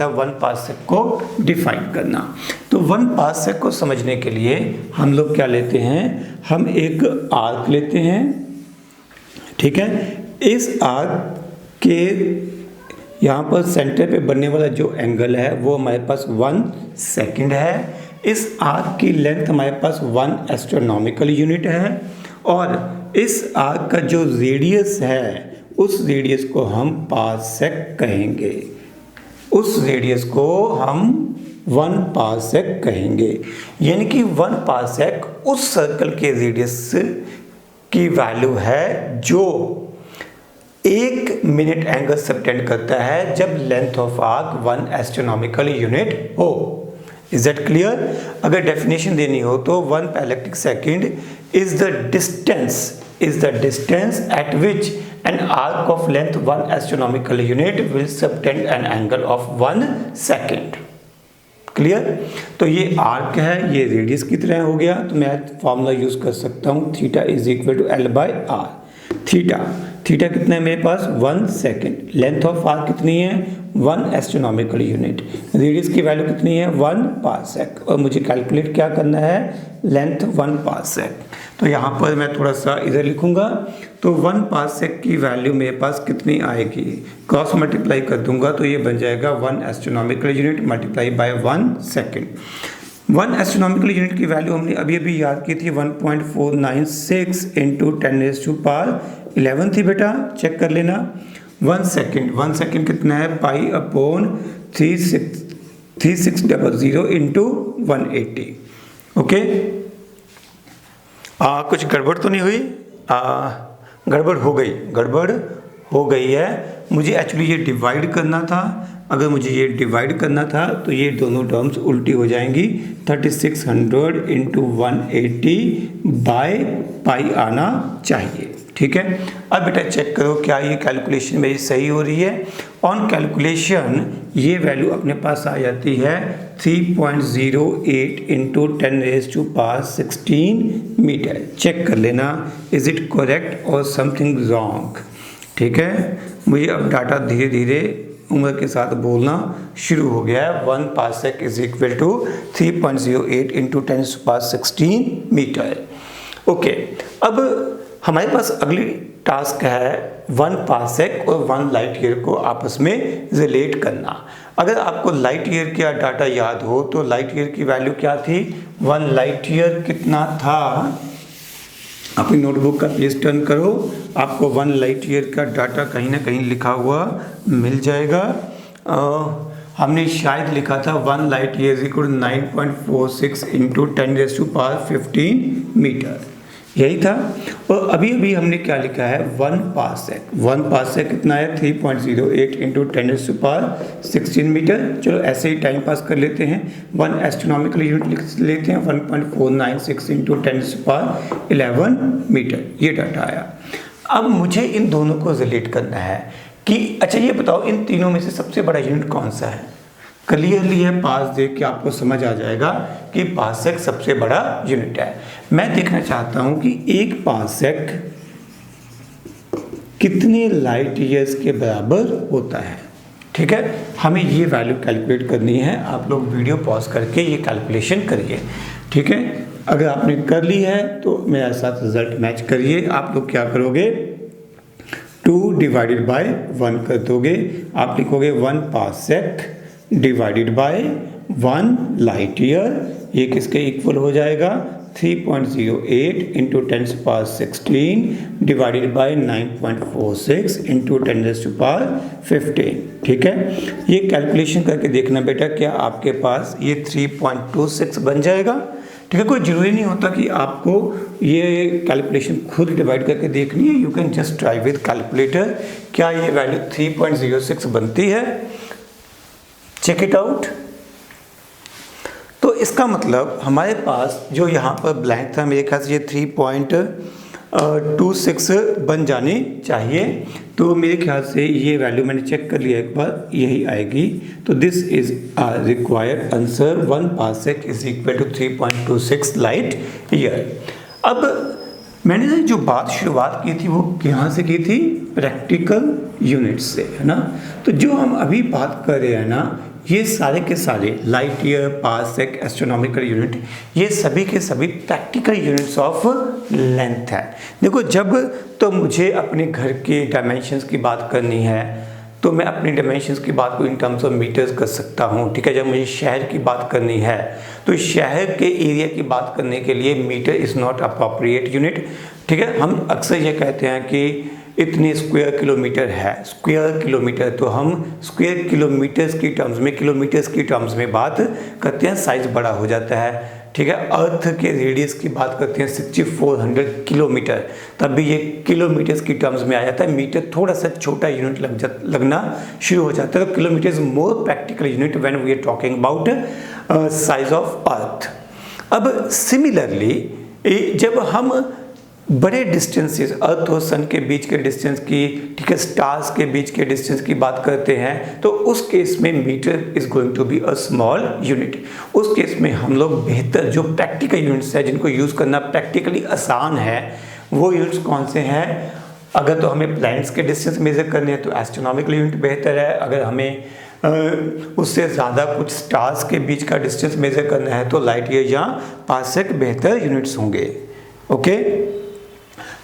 था 1 पार्सेक को डिफाइन करना। तो 1 पार्सेक को समझने के लिए हम लोग क्या लेते हैं, हम एक आर्क लेते हैं। ठीक है, इस आर्क के यहाँ पर सेंटर पे बनने वाला जो एंगल है वो हमारे पास 1 सेकेंड है। इस आर्क की लेंथ हमारे पास 1 एस्ट्रोनॉमिकल यूनिट है और इस आर्क का जो रेडियस है उस रेडियस को हम पार्सेक कहेंगे। उस रेडियस को हम 1 पार्सेक कहेंगे। यानी कि 1 पार्सेक उस सर्कल के रेडियस की वैल्यू है जो 1 मिनट एंगल सबटेंड करता है जब length of arc 1 astronomical unit हो। Is that clear? अगर डेफिनेशन देनी हो तो 1 parallactic second is the distance at which an arc of length 1 astronomical unit will subtend an angle of 1 second। Clear? तो ये आर्क है, ये रेडियस की तरह हो गया, तो मैं फॉर्मूला यूज कर सकता हूँ theta is equal to L by R. Theta कितना है मेरे पास 1 सेकेंड। लेंथ ऑफ आर्क कितनी है 1 एस्ट्रोनॉमिकल यूनिट। रेडियस की वैल्यू कितनी है 1 पार्सेक और मुझे कैलकुलेट क्या करना है लेंथ 1 पार्सेक। तो यहाँ पर मैं थोड़ा सा इधर लिखूंगा। तो 1 पार्सेक की वैल्यू मेरे पास कितनी आएगी, क्रॉस मल्टीप्लाई कर दूंगा तो ये बन जाएगा 1 astronomical unit multiply by 1 second. 1 astronomical unit की वैल्यू हमने अभी याद की थी 1.496 इंटू 10⁻11 थी बेटा, चेक कर लेना। 1 सेकेंड कितना है पाई अपॉन 3600 इंटू 180। ओके, कुछ गड़बड़ तो नहीं हुई? गड़बड़ हो गई है। मुझे एक्चुअली ये डिवाइड करना था। अगर मुझे ये डिवाइड करना था तो ये दोनों टर्म्स उल्टी हो जाएंगी। 3600 इंटू 180 बाय पाई आना चाहिए। ठीक है, अब बेटा चेक करो क्या ये कैलकुलेशन मेरी सही हो रही है। ऑन कैलकुलेशन ये वैल्यू अपने पास आ जाती है 3.08 इंटू 10⁻16 मीटर। चेक कर लेना इज इट करेक्ट और समथिंग रॉन्ग। ठीक है, मुझे अब डाटा धीरे धीरे उम्र के साथ बोलना शुरू हो गया है। 1 parsec is equal to 3.08 into 10⁻16 metre. Okay, अब हमारे पास अगली टास्क है 1 पार्सेक और 1 लाइट ईयर को आपस में रिलेट करना। अगर आपको लाइट ईयर का डाटा याद हो तो लाइट ईयर की वैल्यू क्या थी, 1 लाइट ईयर कितना था, अपनी नोटबुक का पेज टर्न करो, आपको 1 लाइट ईयर का डाटा कहीं ना कहीं लिखा हुआ मिल जाएगा। हमने शायद लिखा था 1 light year equal 9.46 into 10⁻15 metre, यही था। और अभी हमने क्या लिखा है 1 पार्सेक कितना है 3.08 इंटू 10⁻16 मीटर। चलो ऐसे ही टाइम पास कर लेते हैं। 1 एस्ट्रोनॉमिकल यूनिट लिख लेते हैं 1.496 इंटू 10⁻11 मीटर। ये डाटा आया। अब मुझे इन दोनों को रिलेट करना है कि अच्छा ये बताओ इन तीनों में से सबसे बड़ा यूनिट कौन सा है। क्लियरली है, पास देख के आपको समझ आ जाएगा कि पार्सेक सबसे बड़ा यूनिट है। मैं देखना चाहता हूं कि एक पार्सेक कितने लाइट ईयर्स के बराबर होता है। ठीक है, हमें ये वैल्यू कैलकुलेट करनी है। आप लोग वीडियो पॉज करके ये कैलकुलेशन करिए, ठीक है। अगर आपने कर ली है तो मेरे साथ रिजल्ट मैच करिए। आप लोग क्या करोगे, 2 डिवाइडेड बाय 1 कर दोगे। आप लिखोगे 1 parsec divided by 1 light year, ये किसके इक्वल हो जाएगा, 3.08 इंटू 10⁻16 डिवाइडेड बाय 9.46 इंटू 10⁻15। ठीक है, ये कैलकुलेशन करके देखना बेटा, क्या आपके पास ये 3.26 बन जाएगा। ठीक है, कोई ज़रूरी नहीं होता कि आपको ये कैलकुलेशन खुद डिवाइड करके देखनी है। You can just try with calculator. क्या ये वैल्यू 3.06 बनती है, चेक इट आउट। तो इसका मतलब हमारे पास जो यहाँ पर ब्लैंक था, मेरे ख्याल से ये 3.26 बन जानी चाहिए। तो मेरे ख्याल से ये वैल्यू मैंने चेक कर लिया एक बार, यही आएगी। तो this is required answer, 1 parsec is equal to 3.26 light year. अब मैंने जो बात शुरुआत की थी वो कहाँ से की थी, प्रैक्टिकल यूनिट से, है ना। तो जो हम अभी बात कर रहे हैं ना, ये सारे के सारे light year, parsec, astronomical unit, ये सभी के सभी प्रैक्टिकल यूनिट्स ऑफ लेंथ है। देखो, जब तो मुझे अपने घर के डायमेंशंस की बात करनी है तो मैं अपनी डायमेंशंस की बात को इन टर्म्स ऑफ मीटर्स कर सकता हूँ। ठीक है, जब मुझे शहर की बात करनी है तो शहर के एरिया की बात करने के लिए metre is not appropriate unit. ठीक है, हम अक्सर ये कहते हैं कि इतने स्क्वायर किलोमीटर है, स्क्वायर किलोमीटर, तो हम स्क्वायर किलोमीटर्स की टर्म्स में बात करते हैं, साइज बड़ा हो जाता है। ठीक है, अर्थ के रेडियस की बात करते हैं 6400 किलोमीटर, तब भी ये किलोमीटर्स की टर्म्स में आ जाता है। मीटर थोड़ा सा छोटा यूनिट लगना शुरू हो जाता है। तो kilometre is more practical unit when we are talking about size of earth. अब सिमिलरली जब हम बड़े डिस्टेंसेस, अर्थ और सन के बीच के डिस्टेंस की, ठीक है, स्टार्स के बीच के डिस्टेंस की बात करते हैं, तो उस केस में metre is going to be a small unit. उस केस में हम लोग बेहतर जो प्रैक्टिकल यूनिट्स है, जिनको यूज़ करना प्रैक्टिकली आसान है, वो यूनिट्स कौन से हैं। अगर तो हमें प्लैनेट्स के डिस्टेंस मेजर करने हैं तो एस्ट्रोनॉमिकल यूनिट बेहतर है। अगर हमें उससे ज़्यादा कुछ स्टार्स के बीच का डिस्टेंस मेजर करना है तो लाइट ईयर या पार्सेक बेहतर यूनिट्स होंगे। ओके,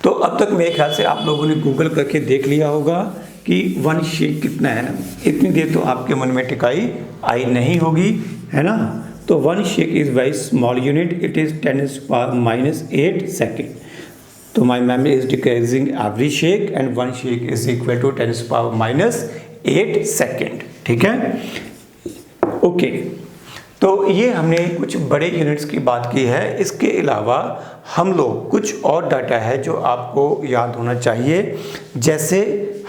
तो अब तक मेरे ख्याल से आप लोगों ने गूगल करके देख लिया होगा कि 1 शेक कितना है। इतनी देर तो आपके मन में टिकाई आई नहीं होगी, है ना। तो 1 shake is very small unit, it is 10⁻⁸ second. तो my memory is decreasing every shake and 1 shake is equal to 10⁻⁸ second. ठीक है, ओके। तो ये हमने कुछ बड़े यूनिट्स की बात की है। इसके अलावा हम लोग कुछ और डाटा है जो आपको याद होना चाहिए। जैसे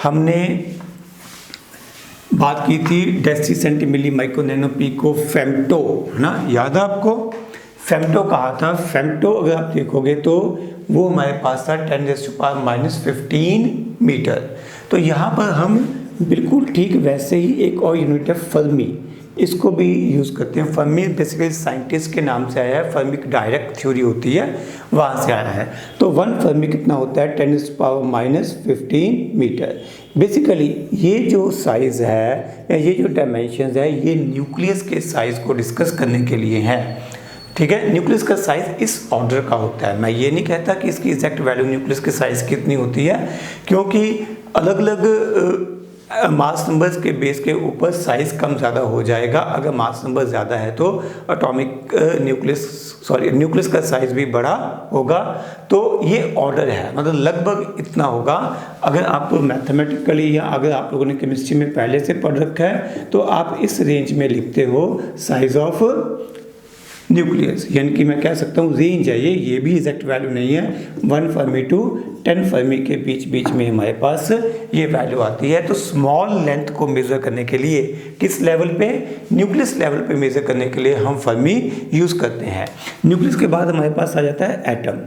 हमने बात की थी deci centi milli micro nano pico femto, है ना, याद है आपको। फेम्टो कहा था, फेम्टो अगर आप देखोगे तो वो हमारे पास था 10⁻⁻15 मीटर। तो यहाँ पर हम बिल्कुल ठीक वैसे ही एक और यूनिट है फर्मी, इसको भी यूज़ करते हैं। फर्मी बेसिकली साइंटिस्ट के नाम से आया है, फर्मी की डायरेक्ट थ्योरी होती है, वहाँ से आया है। तो 1 फर्मी कितना होता है, 10⁻⁻15 मीटर। बेसिकली ये जो साइज़ है या ये जो डायमेंशन है, ये न्यूक्लियस के साइज़ को डिस्कस करने के लिए है। ठीक है, न्यूक्लियस का साइज़ इस ऑर्डर का होता है। मैं ये नहीं कहता कि इसकी एग्जैक्ट वैल्यू न्यूक्लियस की साइज़ कितनी होती है, क्योंकि अलग अलग मास नंबर्स के बेस के ऊपर साइज़ कम ज़्यादा हो जाएगा। अगर मास नंबर ज़्यादा है तो न्यूक्लियस का साइज़ भी बड़ा होगा। तो ये ऑर्डर है, मतलब लगभग इतना होगा। अगर आप मैथमेटिकली या अगर आप लोगों ने केमिस्ट्री में पहले से पढ़ रखा है तो आप इस रेंज में लिखते हो साइज़ ऑफ न्यूक्लियस, यानी कि मैं कह सकता हूँ रेंज है ये भी एग्जैक्ट वैल्यू नहीं है। 1 फर्मी टू 10 फर्मी के बीच में हमारे पास ये वैल्यू आती है। तो स्मॉल लेंथ को मेज़र करने के लिए किस लेवल पे, न्यूक्लियस लेवल पे मेज़र करने के लिए हम फर्मी यूज़ करते हैं। न्यूक्लियस के बाद हमारे पास आ जाता है एटम।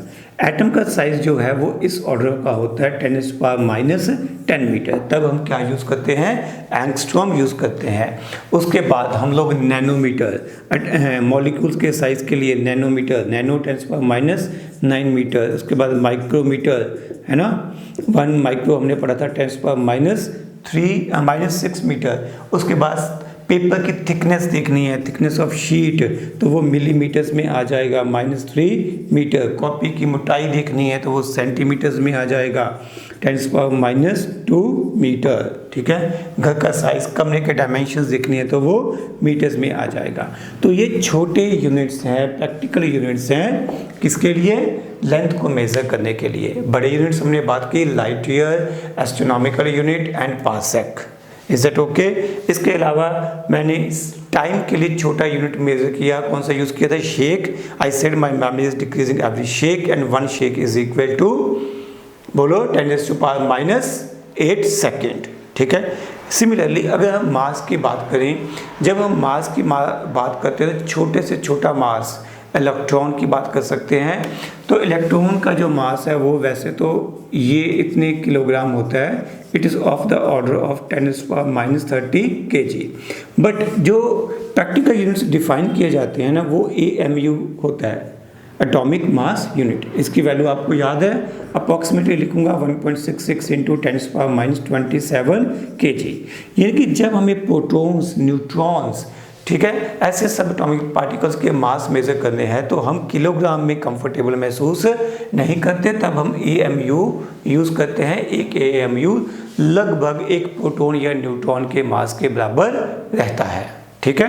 एटम का साइज़ जो है वो इस ऑर्डर का होता है 10⁻⁻10 मीटर। तब हम क्या यूज़ करते हैं, एंगस्ट्रॉम यूज़ करते हैं। उसके बाद हम लोग नैनोमीटर, मॉलिक्यूल्स के साइज़ के लिए नैनोमीटर, नैनो 10⁻⁹ मीटर। उसके बाद माइक्रोमीटर, है ना, 1 माइक्रो हमने पढ़ा था 10⁻³ -6 मीटर। उसके बाद पेपर की थिकनेस देखनी है, थिकनेस ऑफ शीट, तो वो मिलीमीटर्स में आ जाएगा, -3 मीटर। कॉपी की मोटाई देखनी है तो वो सेंटीमीटर्स में आ जाएगा, 10⁻²मीटर। ठीक है। घर का साइज, कमरे के डायमेंशंस देखनी है तो वो मीटर्स में आ जाएगा। तो ये छोटे यूनिट्स हैं, प्रैक्टिकल यूनिट्स हैं, किसके लिए? लेंथ को मेजर करने के लिए। बड़े यूनिट्स हमने बात की, light year, astronomical unit and parsec. Is that okay? इसके अलावा मैंने टाइम के लिए छोटा यूनिट मेजर किया, कौन सा यूज किया था? Shake. I said my memory is decreasing every shake and 1 shake is equal to, बोलो, 10⁻⁸ सेकेंड। ठीक है। सिमिलरली अगर हम मास की बात करें, जब हम मास की बात करते हैं तो छोटे से छोटा मास इलेक्ट्रॉन की बात कर सकते हैं। तो इलेक्ट्रॉन का जो मास है वो वैसे तो ये इतने किलोग्राम होता है, it is of the order of 10⁻30 kg। But जो प्रैक्टिकल यूनिट्स डिफाइन किए जाते हैं ना, वो AMU होता है, एटॉमिक मास यूनिट। इसकी वैल्यू आपको याद है, अप्रॉक्सीमेटली लिखूंगा 1.66 × 10⁻27 kg। यानी कि जब हमें प्रोटॉन्स, न्यूट्रॉन्स, ठीक है, ऐसे सब एटॉमिक पार्टिकल्स के मास मेजर करने हैं तो हम किलोग्राम में कंफर्टेबल महसूस नहीं करते, तब हम AMU यूज़ करते हैं। एक AMU लगभग एक प्रोटॉन या न्यूट्रॉन के मास के बराबर रहता है। ठीक है।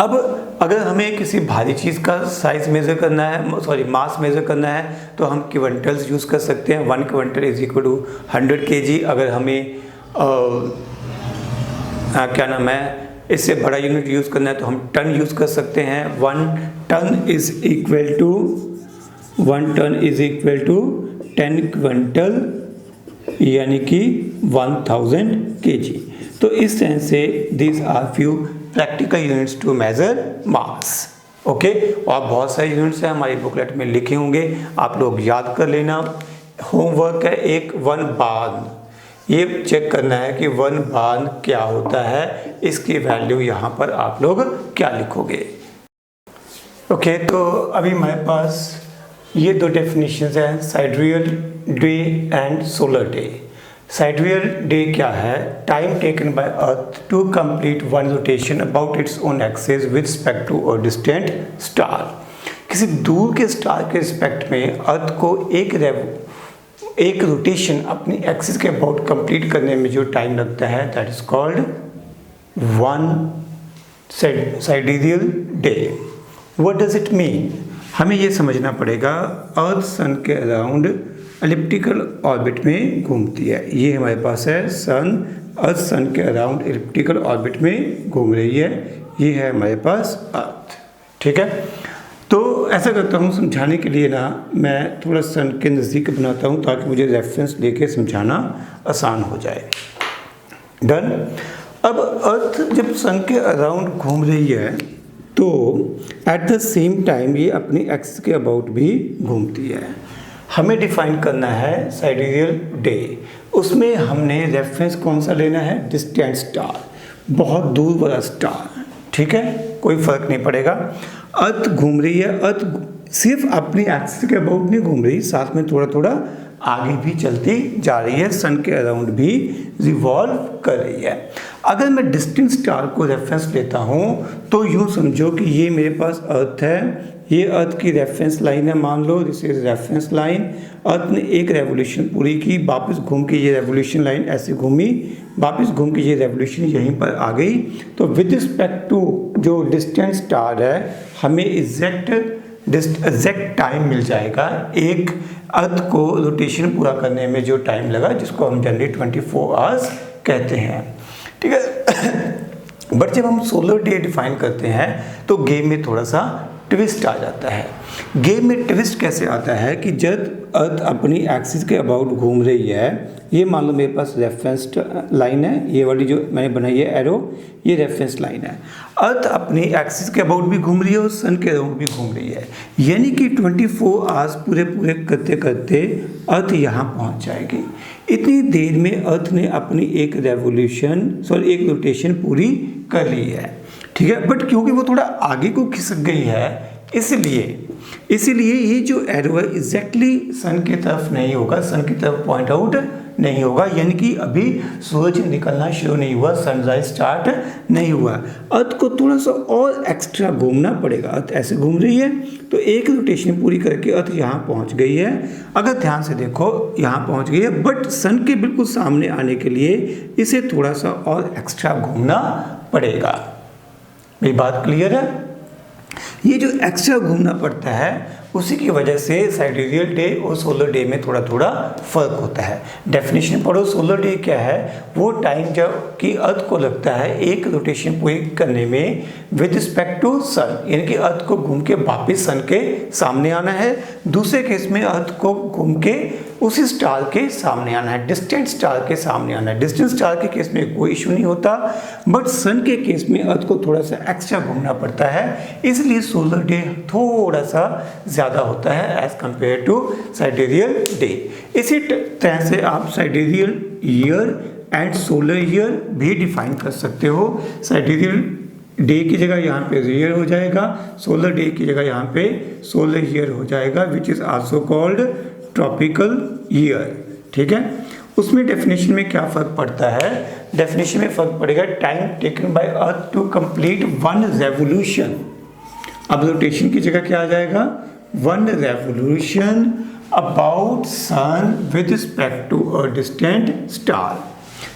अब अगर हमें किसी भारी चीज़ का साइज मेजर करना है, सॉरी मास मेजर करना है, तो हम क्विंटल्स यूज़ कर सकते हैं। 1 quintal is equal to 100 kg। अगर हमें क्या नाम है, इससे बड़ा यूनिट यूज़ करना है तो हम टन यूज़ कर सकते हैं। 1 tonne is equal to 10 quintal, यानी कि 1000 kg। तो इस तरह से these are few practical units to measure mass। Okay. और बहुत सारे यूनिट्स हैं, हमारी बुकलेट में लिखे होंगे, आप लोग याद कर लेना। होमवर्क है एक 1 बार, ये चेक करना है कि 1 बार क्या होता है, इसकी वैल्यू यहाँ पर आप लोग क्या लिखोगे। ओके। तो अभी हमारे पास ये 2 डेफिनेशंस हैं, sidereal day and solar day. Sidereal day क्या है? Time taken by earth to complete one rotation about its own axis with respect to a distant star. किसी दूर के स्टार के रिस्पेक्ट में अर्थ को एक रोटेशन अपनी एक्सिस के अबाउट कंप्लीट करने में जो टाइम लगता है, that is called 1 sidereal day. What does it mean? हमें ये समझना पड़ेगा, अर्थ सन के अराउंड एलिप्टिकल ऑर्बिट में घूमती है। ये हमारे पास है सन, अर्थ सन के अराउंड एलिप्टिकल ऑर्बिट में घूम रही है। ये है हमारे पास अर्थ। ठीक है। तो ऐसा करता हूँ, समझाने के लिए ना मैं थोड़ा सन के नज़दीक बनाता हूँ ताकि मुझे रेफरेंस लेके समझाना आसान हो जाए। डन। अब अर्थ जब सन के अराउंड घूम रही है तो एट द सेम टाइम ये अपनी एक्सिस के अबाउट भी घूमती है। हमें डिफाइन करना है साइडरियल डे। उसमें हमने रेफरेंस कौन सा लेना है? डिस्टेंट स्टार, बहुत दूर वाला स्टार। ठीक है, कोई फर्क नहीं पड़ेगा। अर्थ घूम रही है, अर्थ सिर्फ अपनी एक्सिस के अबाउट नहीं घूम रही, साथ में थोड़ा थोड़ा आगे भी चलती जा रही है, सन के अराउंड भी रिवॉल्व कर रही है। अगर मैं डिस्टेंट स्टार को रेफरेंस लेता हूँ तो यूँ समझो कि ये मेरे पास अर्थ है, ये अर्थ की रेफरेंस लाइन है, मान लो दिस इज रेफरेंस लाइन। अर्थ ने एक रेवोल्यूशन पूरी की, वापस घूम के ये रेवोल्यूशन लाइन ऐसे घूमी, वापस घूम के ये रेवोल्यूशन यहीं पर आ गई। तो विद रिस्पेक्ट टू जो डिस्टेंट स्टार है, हमें एग्जैक्ट टाइम मिल जाएगा एक अर्थ को रोटेशन पूरा करने में जो टाइम लगा, जिसको हम जनरली 24 आवर्स कहते हैं। ठीक है। बट जब हम सोलर डे डिफाइन करते हैं तो गेम में थोड़ा सा ट्विस्ट आ जाता है। गेम में ट्विस्ट कैसे आता है कि जब अर्थ अपनी एक्सिस के अबाउट घूम रही है, ये मान लो मेरे पास रेफरेंस लाइन है, ये वाली जो मैंने बनाई है एरो, ये रेफरेंस लाइन है। अर्थ अपनी एक्सिस के अबाउट भी घूम रही है और सन के अराउंड भी घूम रही है, यानी कि 24 आवर्स पूरे करते करते अर्थ यहाँ पहुँच जाएगी। इतनी देर में अर्थ ने अपनी एक रोटेशन पूरी कर ली है। ठीक है। बट क्योंकि वो थोड़ा आगे को खिसक गई है, इसलिए ये जो एरो है एग्जैक्टली सन की तरफ नहीं होगा, सन की तरफ पॉइंट आउट नहीं होगा, यानी कि अभी सूरज निकलना शुरू नहीं हुआ, सनराइज स्टार्ट नहीं हुआ। अर्थ को थोड़ा सा और एक्स्ट्रा घूमना पड़ेगा। अर्थ ऐसे घूम रही है तो एक रोटेशन पूरी करके अर्थ यहाँ पहुँच गई है। अगर ध्यान से देखो यहाँ पहुँच गई है, बट सन के बिल्कुल सामने आने के लिए इसे थोड़ा सा और एक्स्ट्रा घूमना पड़ेगा। मेरी बात क्लियर है? ये जो एक्स्ट्रा घूमना पड़ता है उसी की वजह से साइडेरियल डे और सोलर डे में थोड़ा थोड़ा फर्क होता है। डेफिनेशन पढ़ो, सोलर डे क्या है? वो टाइम जब कि अर्थ को लगता है एक रोटेशन पूरी करने में विद रिस्पेक्ट टू सन, यानी कि अर्थ को घूम के वापस सन के सामने आना है। दूसरे केस में अर्थ को घूम के उसी स्टार के सामने आना है, डिस्टेंट स्टार के सामने आना है। डिस्टेंट स्टार के केस में कोई इशू नहीं होता, बट सन के केस में अर्थ को थोड़ा सा एक्स्ट्रा घूमना पड़ता है, इसलिए सोलर डे थोड़ा सा ज़्यादा होता है एज कंपेयर टू साइडेरियल डे। इसी तरह से आप साइडेरियल ईयर एंड सोलर ईयर भी डिफाइन कर सकते हो। साइडेरियल डे की जगह यहाँ पे ईयर हो जाएगा, सोलर डे की जगह यहाँ पे सोलर ईयर हो जाएगा, which is also called tropical year. ठीक है, उसमें डेफिनेशन में क्या फ़र्क पड़ता है? डेफिनेशन में फ़र्क पड़ेगा time taken by earth to complete one revolution. अब रोटेशन की जगह क्या आ जाएगा? One revolution about sun with respect to a distant star.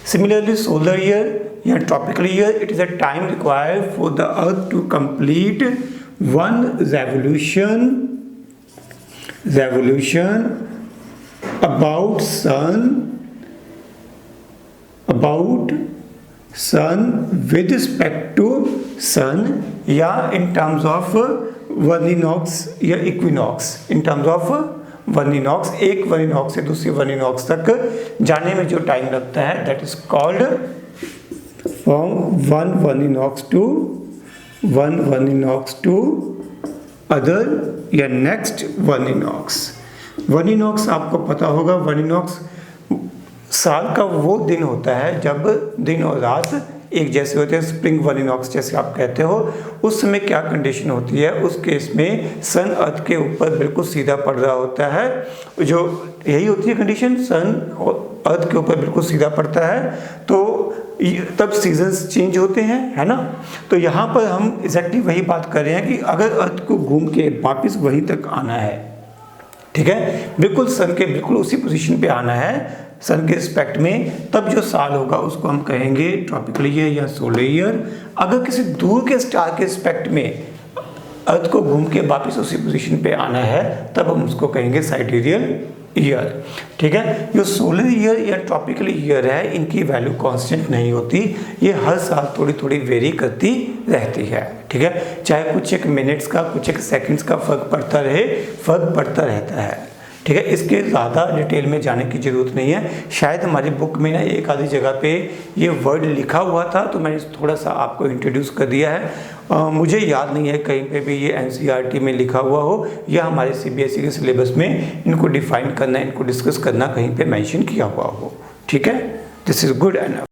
Similarly solar year या tropical year, it is a time required for the earth to complete one revolution about sun with respect to sun, या in terms of वर्निनॉक्स या equinox. In terms of वर्निनॉक्स, एक वर्निनॉक्स से दूसरी वर्निनॉक्स तक जाने में जो टाइम लगता है that is called from one vernal equinox to other या नेक्स्ट वर्निनॉक्स। वर्निनॉक्स आपको पता होगा, वर्निनॉक्स साल का वो दिन होता है जब दिन और रात एक जैसे होते हैं, स्प्रिंग वर्निनॉक्स जैसे आप कहते हो। उस समय क्या कंडीशन होती है? उस केस में सन अर्थ के ऊपर बिल्कुल सीधा पड़ रहा होता है, जो यही होती है कंडीशन, सन अर्थ के ऊपर बिल्कुल सीधा पड़ता है, तो तब सीजन्स चेंज होते हैं, है ना। तो यहाँ पर हम एग्जैक्टली वही बात कर रहे हैं कि अगर अर्थ को घूम के वापस वहीं तक आना है, ठीक है, बिल्कुल सन के बिल्कुल उसी पोजीशन पे आना है सन के रिस्पेक्ट में, तब जो साल होगा उसको हम कहेंगे ट्रॉपिकल ईयर या सोलर ईयर। अगर किसी दूर के स्टार के रिस्पेक्ट में अर्थ को घूम के वापस उसी पोजीशन पे आना है तब हम उसको कहेंगे साइडेरियल ईयर। ठीक है, जो सोलर ईयर या ट्रॉपिकल ईयर है इनकी वैल्यू कांस्टेंट नहीं होती, ये हर साल थोड़ी थोड़ी वेरी करती रहती है। ठीक है, चाहे कुछ एक मिनट्स का कुछ एक सेकंड्स का फर्क पड़ता रहे, फर्क पड़ता रहता है। ठीक है, इसके ज़्यादा डिटेल में जाने की ज़रूरत नहीं है। शायद हमारी बुक में ना एक आधी जगह पे ये वर्ड लिखा हुआ था तो मैंने थोड़ा सा आपको इंट्रोड्यूस कर दिया है। मुझे याद नहीं है कहीं पे भी ये NCERT में लिखा हुआ हो या हमारे CBSE के सिलेबस में इनको डिफाइन करना, इनको डिस्कस करना कहीं पे मेंशन किया हुआ हो। ठीक है, दिस इज़ गुड एनफ।